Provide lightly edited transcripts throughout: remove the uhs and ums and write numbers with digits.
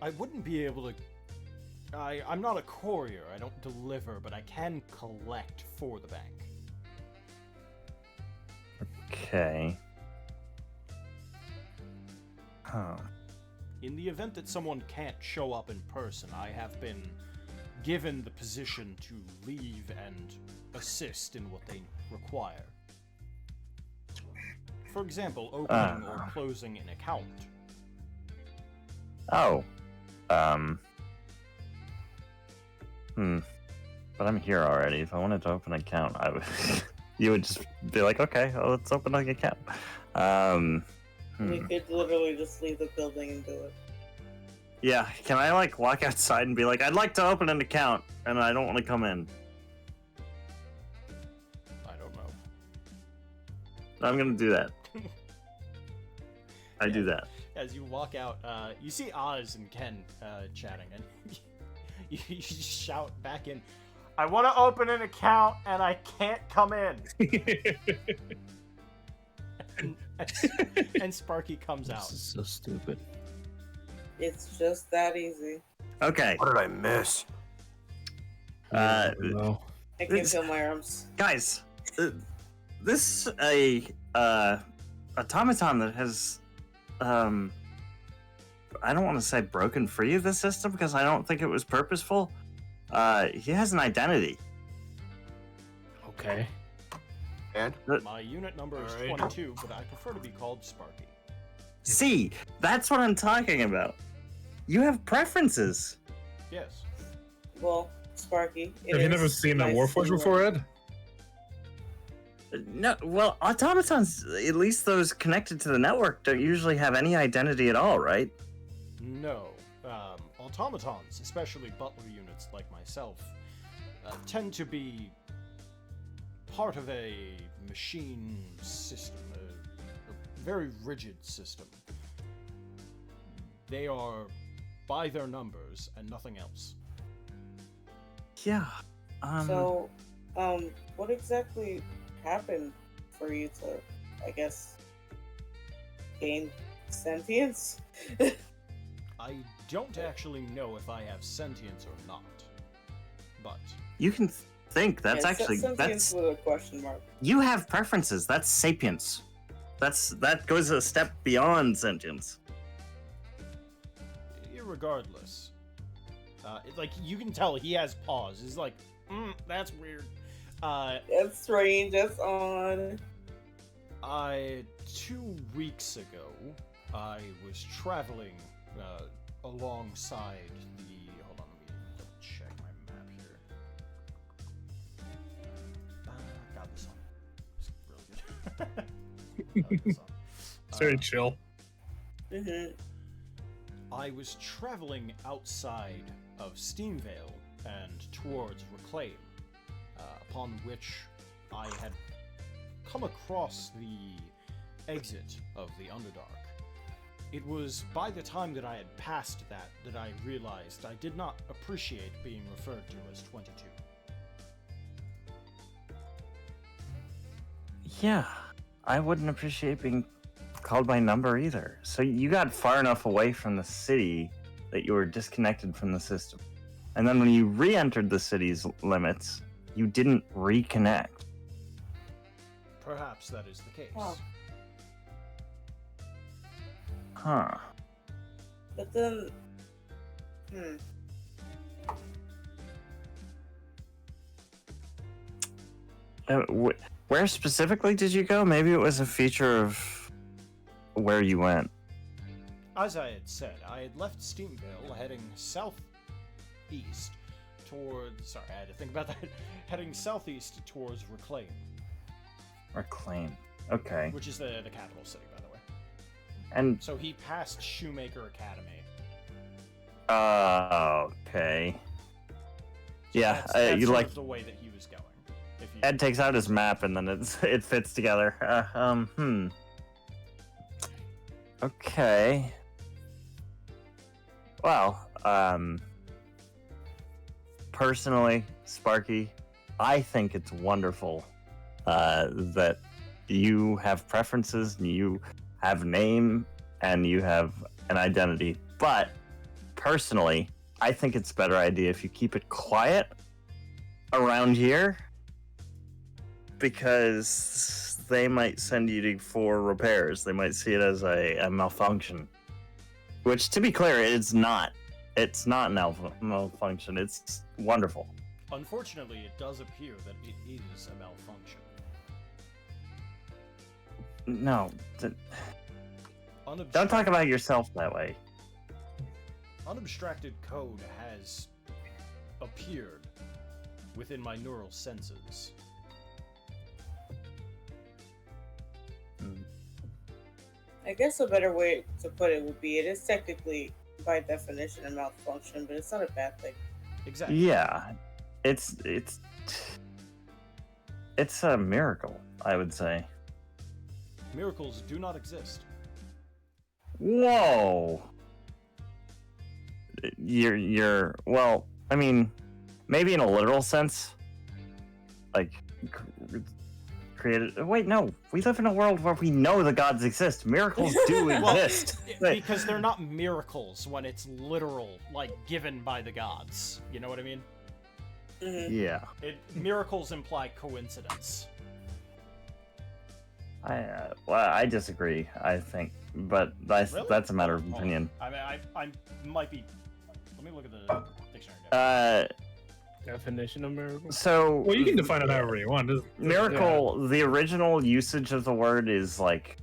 I wouldn't be able to... I'm not a courier, I don't deliver, but I can collect for the bank. Okay. Huh. In the event that someone can't show up in person, I have been given the position to leave and assist in what they require. For example, opening or closing an account. Oh. But I'm here already. If I wanted to open an account, I would. You would just be like, okay, well, let's open an account. We could literally just leave the building and do it. Yeah, can I like walk outside and be like, I'd like to open an account, and I don't want to come in. I don't know. I'm gonna do that. I do that. As you walk out, you see Oz and Ken chatting, and you shout back in, I want to open an account, and I can't come in. and Sparky comes out. This is so stupid. It's just that easy. Okay. What did I miss? No. I can feel my arms. Guys, this a automaton that has I don't want to say broken free of the system because I don't think it was purposeful. He has an identity. Okay. And? My unit number is Alright. 22, but I prefer to be called Sparky. See, that's what I'm talking about. You have preferences. Yes. Well, Sparky. Have you never seen a Warforged before, Ed? No, well, automatons, at least those connected to the network, don't usually have any identity at all, right? No. Automatons, especially butler units like myself, tend to be part of a machine system, a very rigid system. They are by their numbers and nothing else. Yeah. So, what exactly happened for you to, I guess, gain sentience? I don't actually know if I have sentience or not, but You can think. That's Yeah, actually sentience that's with a question mark. you have preferences. That's sapience. That goes a step beyond sentience. irregardless, like you can tell he has pause. He's like, that's weird. That's strange. That's on. 2 weeks ago, I was traveling alongside the. Hold on, let me double check my map here. God, this song is really good. I like this song. It's very chill. Mm-hmm. I was traveling outside of Steamvale and towards Reclaim, upon which I had come across the exit of the Underdark. It was by the time that I had passed that I realized I did not appreciate being referred to as 22. Yeah, I wouldn't appreciate being called by number either. So you got far enough away from the city that you were disconnected from the system. And then when you re-entered the city's limits, you didn't reconnect. Perhaps that is the case. Oh. Huh. But then, Where specifically did you go? Maybe it was a feature of where you went. As I had said, I had left Steamvale heading southeast towards... Sorry, I had to think about that. Heading southeast towards Reclaim, Reclaim. Okay. which is the capital city, by the way. And So he passed Shoemaker Academy. okay. So Yeah, that's you sort like of the way that he was going. If you... Ed takes out his map and then it fits together. Okay. Well, personally, Sparky, I think it's wonderful that you have preferences and you have name and you have an identity. But personally, I think it's a better idea if you keep it quiet around here, because they might send you for repairs. They might see it as a malfunction, which, to be clear, it's not. It's not an malfunction. It's wonderful. Unfortunately, it does appear that it is a malfunction. No, Unabstracted, don't talk about yourself that way. unabstracted code has appeared within my neural senses. I guess a better way to put it would be it is technically, by definition, a malfunction, but it's not a bad thing. Exactly. Yeah, it's a miracle, I would say. Miracles do not exist. Whoa. You're well, I mean, maybe in a literal sense, like created. Wait, no, we live in a world where we know the gods exist. Miracles do Well, exist. because they're not miracles when it's literal, like given by the gods. You know what I mean? Mm-hmm. Yeah, Miracles imply coincidence. I disagree. I think, but Really? that's a matter of Hold on. opinion. I mean, I might be. Let me look at the dictionary. Definition of miracle. So Well, you can define it however you want. miracle. The original usage of the word is like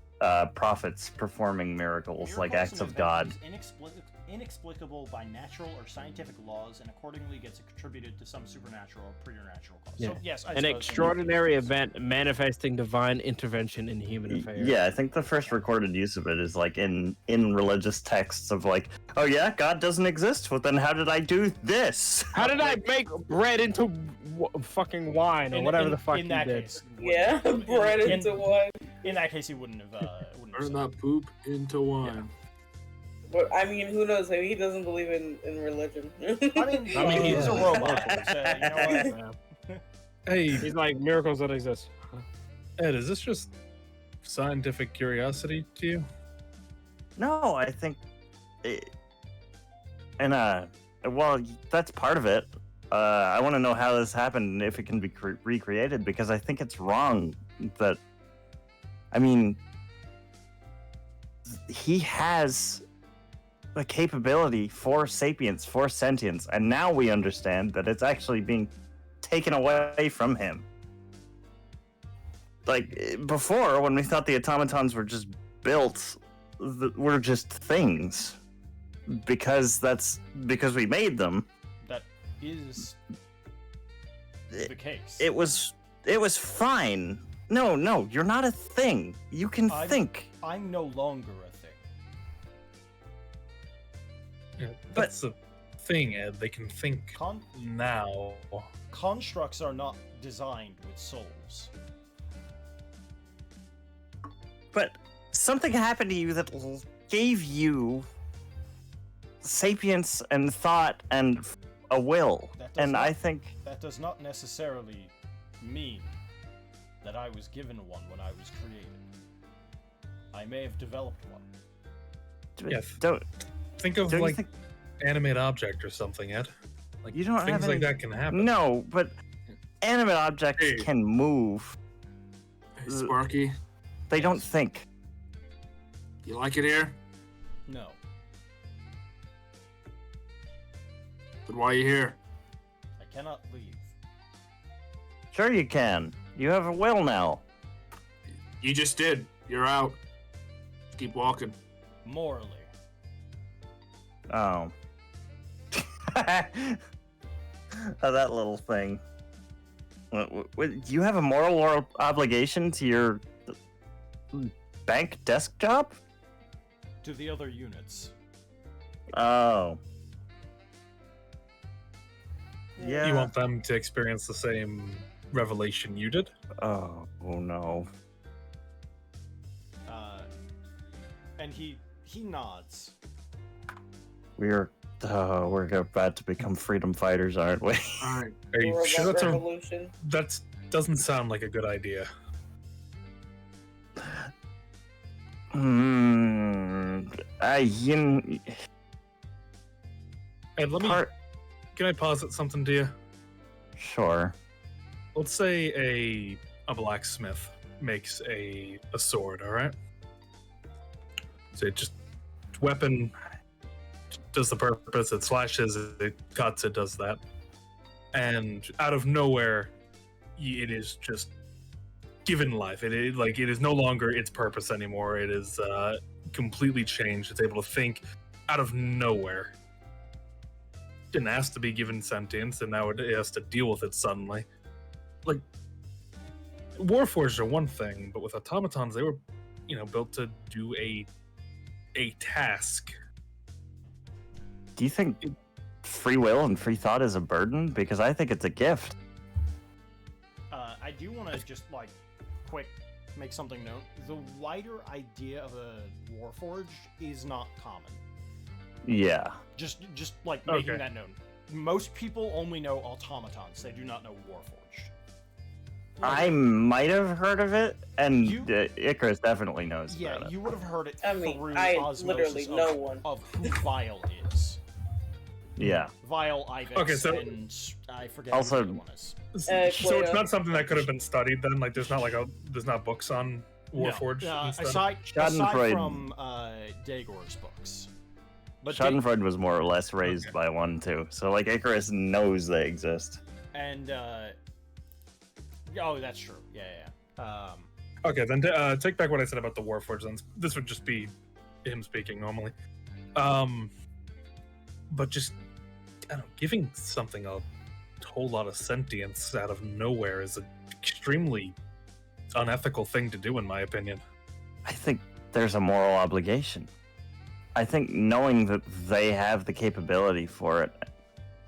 prophets performing miracles, like Miracles acts an of event God. is inexplicable by natural or scientific laws, and accordingly gets attributed to some supernatural or preternatural cause. Yeah. So yes, I An suppose extraordinary event manifesting divine intervention in human affairs. Yeah, I think the first recorded use of it is like in religious texts of like, oh yeah, God doesn't exist. Well, then how did I do this? How did I make bread into fucking wine or whatever the fuck in you that did? case, Yeah, bread into wine. In that case, he wouldn't have. Wouldn't have Turn said that poop into wine. But I mean, who knows? Maybe he doesn't believe in religion. it. I mean, he's a yeah. robot. So, you know what? Yeah. Hey, He's like miracles that exist. Ed, is this just scientific curiosity to you? No, I think, well, that's part of it. I want to know how this happened and if it can be recreated, because I think it's wrong that, I mean, he has the capability for sapience, for sentience, and now we understand that it's actually being taken away from him. Like, before, when we thought the automatons were just built, were just things. Because we made them. That is the case. It was fine. No, you're not a thing. You can think. I'm no longer a thing. Yeah, that's the thing, Ed. They can think now. Constructs are not designed with souls. But something happened to you that gave you sapience and thought and a will. And I think that does not necessarily mean that I was given one when I was created. I may have developed one. Yeah, don't think of you like think- animate object or something, Ed. Like You don't have things like any- that can happen. No, but animate objects Hey. can move. Hey, Sparky, They don't think. you like it here? No. Then why are you here? I cannot leave. Sure you can. You have a will now. You just did. You're out. Keep walking. Morally. Oh. Oh, that little thing. Do you have a moral or obligation to your bank desk job? To the other units. Oh. Yeah. You want them to experience the same revelation you did? Oh no. And he nods. We're about to become freedom fighters, aren't we? All right. Are you Robot sure revolution. that doesn't sound like a good idea? Ed, can I posit something to you? Sure. Let's say a blacksmith makes a sword, all right? So it just weapon does the purpose. It slashes, it cuts, it does that. And out of nowhere, it is just given life. It is no longer its purpose anymore. It is completely changed. It's able to think out of nowhere. Didn't ask to be given sentience, and now it has to deal with it suddenly. Like, Warforged are one thing, but with automatons, they were, built to do a task. Do you think free will and free thought is a burden? Because I think it's a gift. I do want to just quick make something known. The wider idea of a Warforged is not common. Yeah. Just making that known. Most people only know automatons. They do not know Warforged. I might have heard of it, and Icarus definitely knows about it. You would have heard it through I osmosis literally know one. of who Vile is. Yeah. Vile, Ivex, and I forget also, who the other one is. So it's not something that could have been studied then? Like, there's not books on Warforged? Aside from Daegor's books. But Schadenfreude was more or less raised by one, too. So, Icarus knows they exist. And, that's true. Yeah. Okay, then take back what I said about the Warforged, then. This would just be him speaking normally. But just, giving something a whole lot of sentience out of nowhere is an extremely unethical thing to do, in my opinion. I think there's a moral obligation. I think knowing that they have the capability for it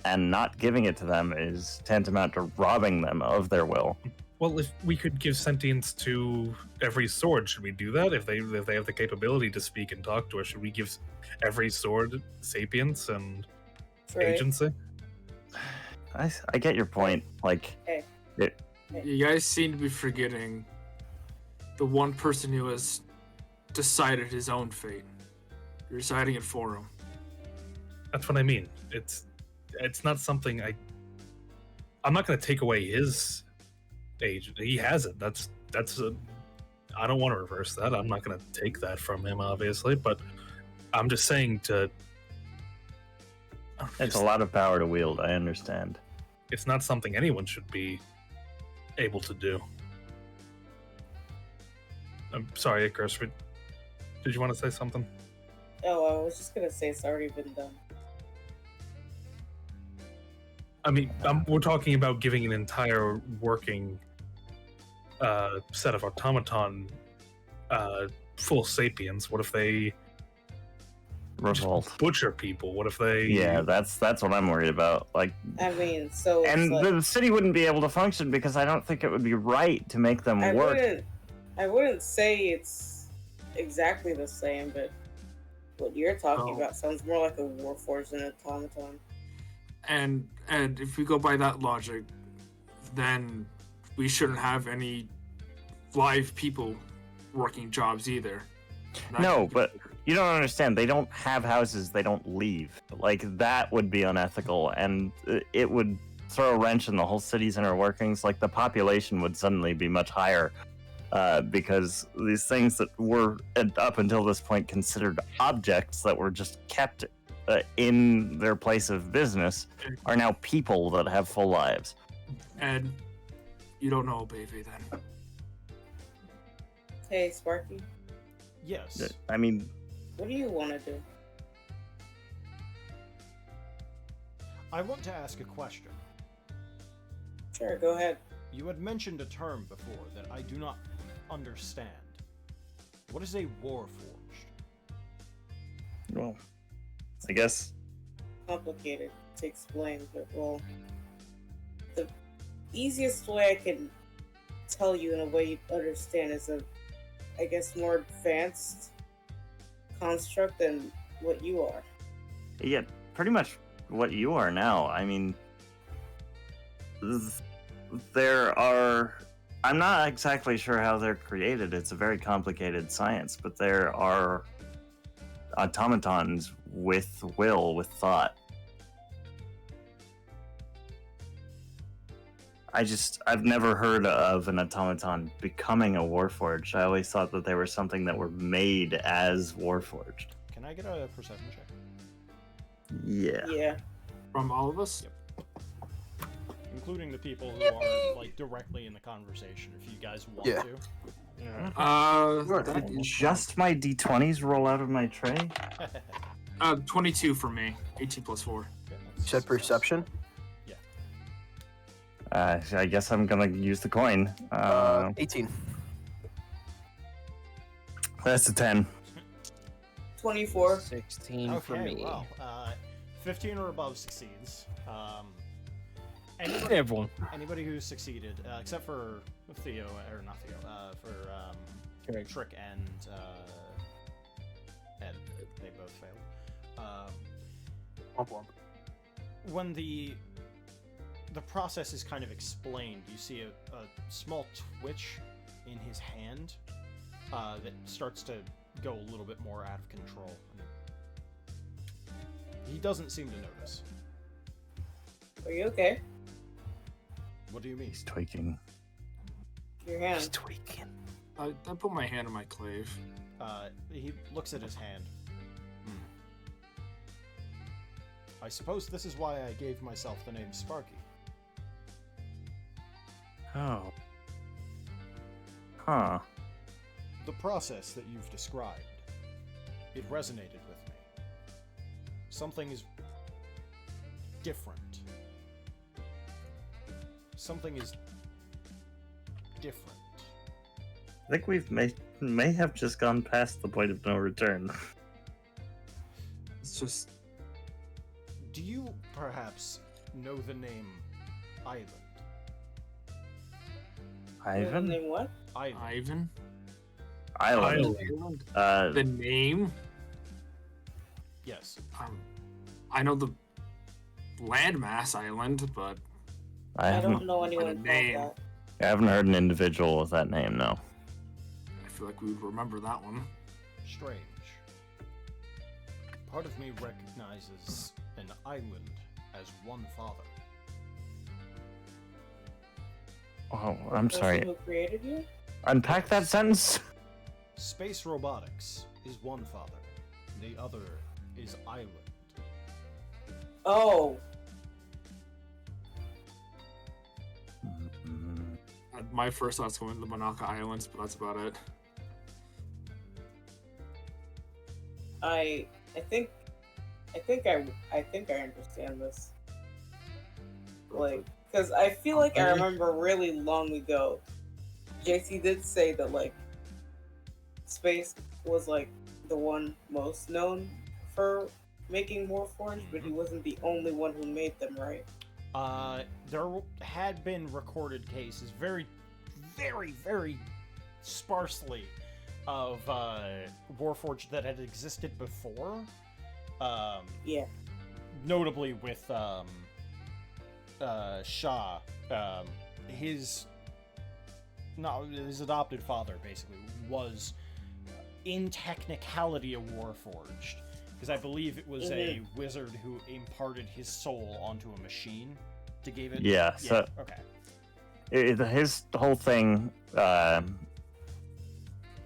and not giving it to them is tantamount to robbing them of their will. Well, if we could give sentience to every sword, should we do that? If they have the capability to speak and talk to us, should we give every sword sapience and agency? I get your point. You guys seem to be forgetting the one person who has decided his own fate. You're deciding it for him. That's what I mean. It's not something I'm not going to take away his age. He has it. I don't want to reverse that. I'm not going to take that from him, obviously, but I'm just saying it's a lot of power to wield, I understand. It's not something anyone should be able to do. I'm sorry, Icarus, did you want to say something? Oh, I was just going to say it's already been done. I mean, we're talking about giving an entire working set of automaton full sapience. What if they revolt, butcher people? What if they? Yeah, that's what I'm worried about. The city wouldn't be able to function because I don't think it would be right to make them work. I wouldn't say it's exactly the same, but what you're talking about sounds more like a Warforged than an automaton. And if we go by that logic, then we shouldn't have any live people working jobs either. No, but you don't understand. They don't have houses. They don't leave. That would be unethical, and it would throw a wrench in the whole city's inner workings. The population would suddenly be much higher because these things that were, up until this point, considered objects that were just kept in their place of business are now people that have full lives. And you don't know Obeve then. Hey, Sparky. Yes. I mean, what do you want to do? I want to ask a question. Sure, go ahead. You had mentioned a term before that I do not understand. What is a Warforged? Well, I guess complicated to explain, but the easiest way I can tell you in a way you understand is I guess, more advanced construct than what you are. Yeah, pretty much what you are now. I mean, there are... I'm not exactly sure how they're created. It's a very complicated science, but there are automatons with will, with thought. I've never heard of an automaton becoming a Warforged. I always thought that they were something that were made as Warforged. Can I get a perception check? Yeah. Yeah. From all of us? Including the people who are like directly in the conversation, if you guys want Yeah. to. Just my d20s roll out of my tray? 22 for me. 18 plus 4. Okay, You that's- said perception? I guess I'm gonna use the coin. 18. That's a 10. 24. 16 for Okay, me. well, 15 or above succeeds. Anybody, Everyone. anybody who's succeeded, except for Theo, or not Theo, for Correct. Trick and Ed, they both failed. Womp womp. When the process is kind of explained, you see a small twitch in his hand that starts to go a little bit more out of control. He doesn't seem to notice. Are you okay? What do you mean? He's tweaking. Your hand. tweaking. I put my hand in my clave. He looks at his hand. I suppose this is why I gave myself the name Sparky. Oh. Huh. The process that you've described, it resonated with me. Something is different. Something is different. I think we've may have just gone past the point of no return. It's just Do you perhaps know the name Island? Ivan? Name what? Island. Ivan. Island. The name. Yes. I know the landmass island, but I I haven't, don't know anyone called name. that. I haven't heard an individual with that name, no. I feel like we would remember that one. Strange. Part of me recognizes an island as one father. Oh, I'm Person sorry. Who created you? Unpack that sentence. Space robotics is one father. The other is Island. Oh, My first thought's going to the Monaco Islands, but that's about it. I think I understand this. Like, because I feel like I remember really long ago, JC did say that like Space was like the one most known for making Warforged, but he wasn't the only one who made them, right? There had been recorded cases, very, very, very sparsely, of Warforged that had existed before. Yeah. Notably with Shah, his adopted father basically was in technicality a Warforged, because I believe it was a wizard who imparted his soul onto a machine to give it. Yeah, so okay. his whole thing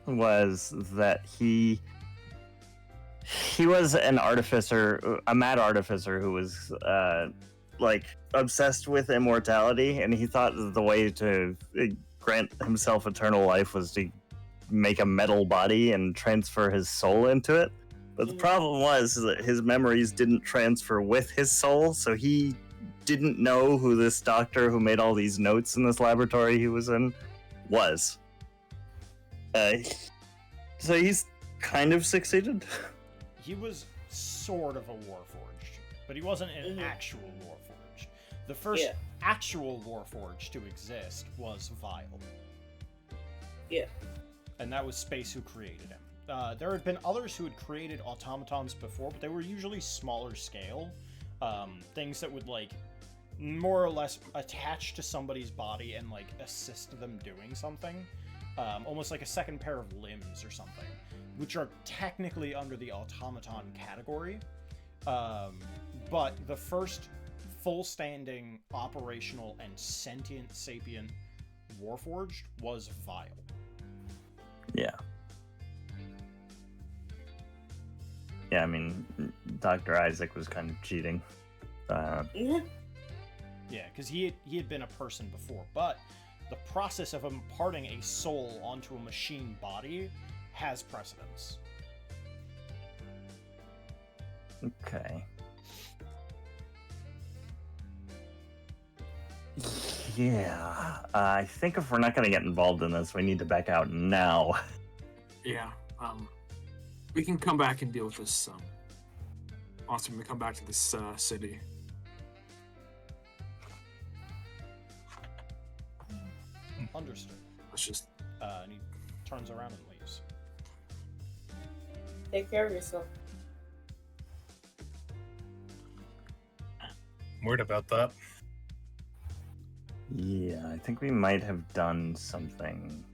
was that he was an artificer, a mad artificer who was like obsessed with immortality, and he thought that the way to grant himself eternal life was to make a metal body and transfer his soul into it. But the problem was that his memories didn't transfer with his soul, so he didn't know who this doctor who made all these notes in this laboratory he was in was. So he's kind of succeeded. He was sort of a Warforged, but he wasn't an actual Warforged. The first actual Warforged to exist was Vile. Yeah. And that was Space who created him. There had been others who had created automatons before, but they were usually smaller scale. Things that would, like, more or less attach to somebody's body and, like, assist them doing something. Almost like a second pair of limbs or something, which are technically under the automaton category. But the first full-standing, operational, and sentient sapient Warforged was vile. Yeah. Yeah, I mean, Dr. Isaac was kind of cheating. Mhm. Yeah, because he had been a person before, but the process of imparting a soul onto a machine body has precedence. Okay. Yeah. I think if we're not going to get involved in this, we need to back out now. Yeah. We can come back and deal with this. Awesome. We come back to this city. Understood. Let's just. And he turns around and leaves. Take care of yourself. I'm worried about that. Yeah, I think we might have done something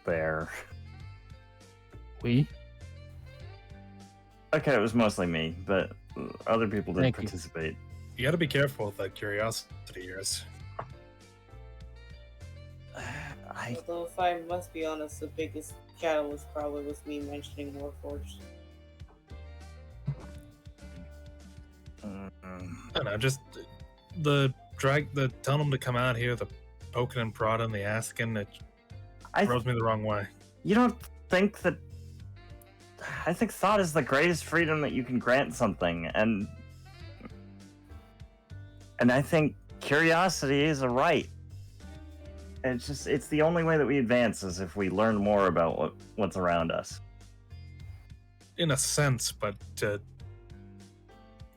there. We? Okay, it was mostly me, but other people did Thank you. participate. You got to be careful with that curiosity of yours. Although, if I must be honest, the biggest catalyst probably was me mentioning Warforged. Mm, I don't know, just the telling them to come out here, the poking and prodding, the asking, it rubs me the wrong way. You don't think that? I think thought is the greatest freedom that you can grant something, and I think curiosity is a right. It's the only way that we advance is if we learn more about what's around us. In a sense, but to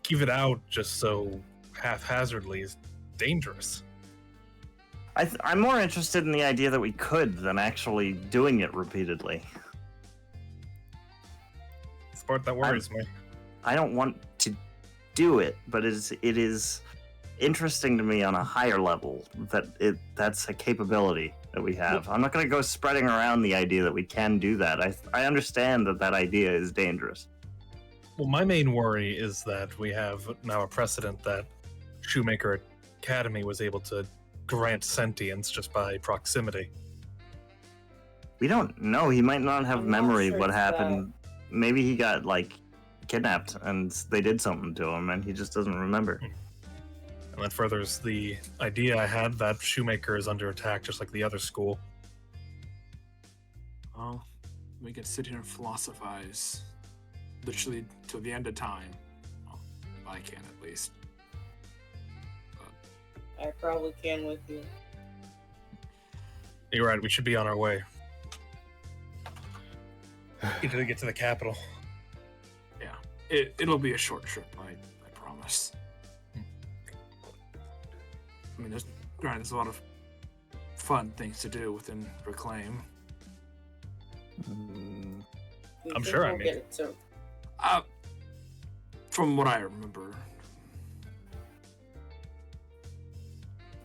give it out just so haphazardly is dangerous. I'm more interested in the idea that we could than actually doing it repeatedly. It's the part that worries me. I don't want to do it, but it is interesting to me on a higher level that's a capability that we have. I'm not going to go spreading around the idea that we can do that. I understand that idea is dangerous. Well, my main worry is that we have now a precedent that Shoemaker Academy was able to grant sentience just by proximity. We don't know. He might not have I'm not memory sure of what it's happened. Maybe he got kidnapped and they did something to him and he just doesn't remember. And that furthers the idea I had that Shoemaker is under attack just like the other school. Well, we can sit here and philosophize literally till the end of time. Well, I can at least. I probably can with you. You're right, we should be on our way. Need to get to the capital. Yeah, it'll be a short trip, I promise. I mean, there's a lot of fun things to do within Reclaim. Mm, You I'm think sure I we'll mean- get it to From what I remember,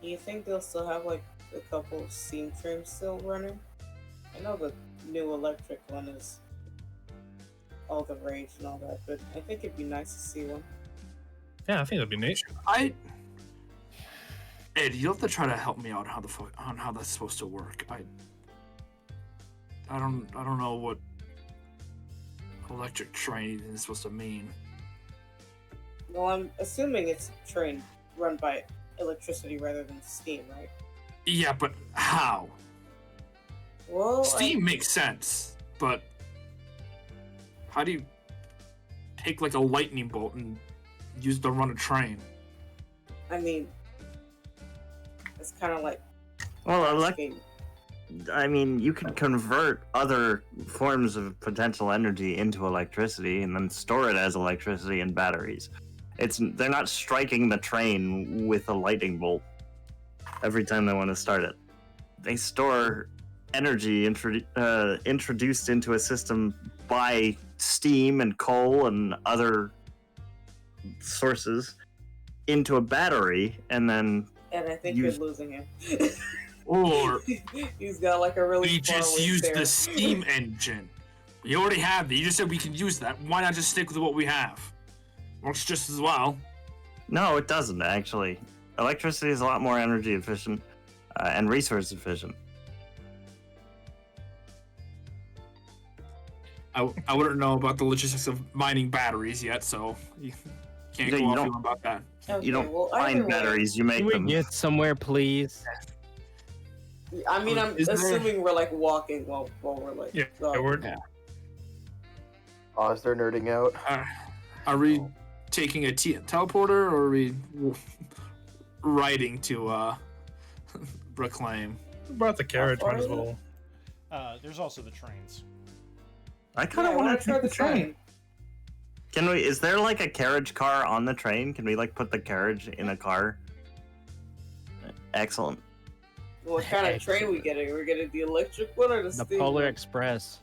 Do you think they'll still have a couple of steam trains still running? I know the new electric one is all the rage and all that, but I think it'd be nice to see one. Yeah, I think that'd be neat. Ed, you'll have to try to help me out on how that's supposed to work. I don't know what electric train is supposed to mean. Well, I'm assuming it's a train run by electricity rather than steam, right? Yeah, but how? Well, Steam makes sense, but how do you take a lightning bolt and use it to run a train? I mean, it's kind of like well, asking. you can convert other forms of potential energy into electricity and then store it as electricity in batteries. They're not striking the train with a lightning bolt every time they want to start it. They store energy introduced into a system by steam and coal and other sources into a battery, and then And I think use- you're losing him. Or He's got a really we far just away use stare. the steam engine. We already have it. You just said we can use that. Why not just stick with what we have? Works just as well. No, it doesn't actually. Electricity is a lot more energy efficient and resource efficient. I wouldn't know about the logistics of mining batteries yet, so you can't You go off don't- feeling about that. Okay, You don't well, either find way, batteries, you make Can we them. get somewhere, please? I mean, I'm Is there- assuming we're like walking while we're like. Yeah, jogging. we're Pause, they're nerding out. Are we taking a teleporter, or are we riding to reclaim? about the carriage. far Might as is it? well. There's also the trains. I Yeah, kind I of want want to try the train. Can we? Is there like a carriage car on the train? Can we like put the carriage in a car? Excellent. What kind of train we getting? We're getting the electric one or the The steam Polar one? Express.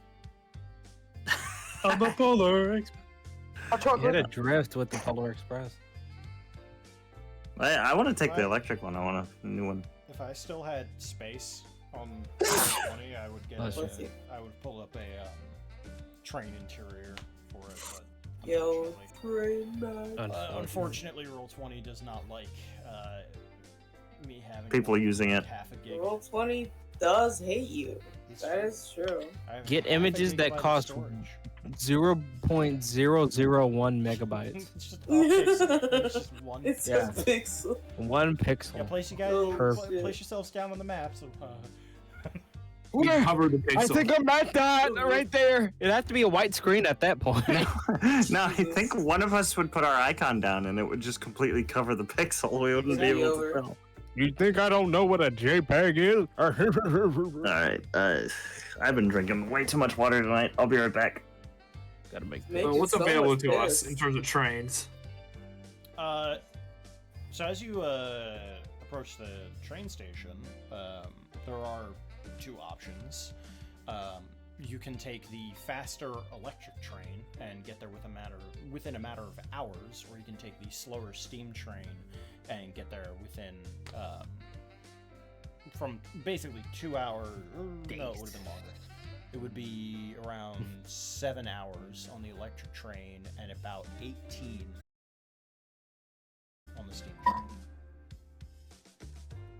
On the Polar Express. You had a drift with the Polar Express. I want to take the Right. electric one. I want a new one. If I still had space on 20, I would get. Let's see. I would pull up a train interior for it, but Yo, unfortunately, train night. unfortunately, Roll20 does not like me having People using it. half a gig. Roll 20 does hate you. It's That true. is true. I have Get half a images that gigabyte of cost storage. 0.001 megabytes. It's just optics. It's just one. It's Yeah. a pixel. 1 Yeah, pixel. place you guys. Oh, Perfect. Place yourselves down on the map. So, We covered the I pixel. think I'm at that right there. It'd have to be a white screen at that point. No, I Jesus. think one of us would put our icon down and it would just completely cover the pixel. We wouldn't be Exactly. able Over. to tell. You think I don't know what a JPEG is? All right. I've been drinking way too much water tonight. I'll be right back. Gotta make Make What's it so available much to us piss. in terms of trains? so as you approach the train station, there are two options. You can take the faster electric train and get there within a matter of hours, or you can take the slower steam train and get there within from basically 2 hours. No, it would have been longer. It would be around 7 hours on the electric train and about 18 on the steam train.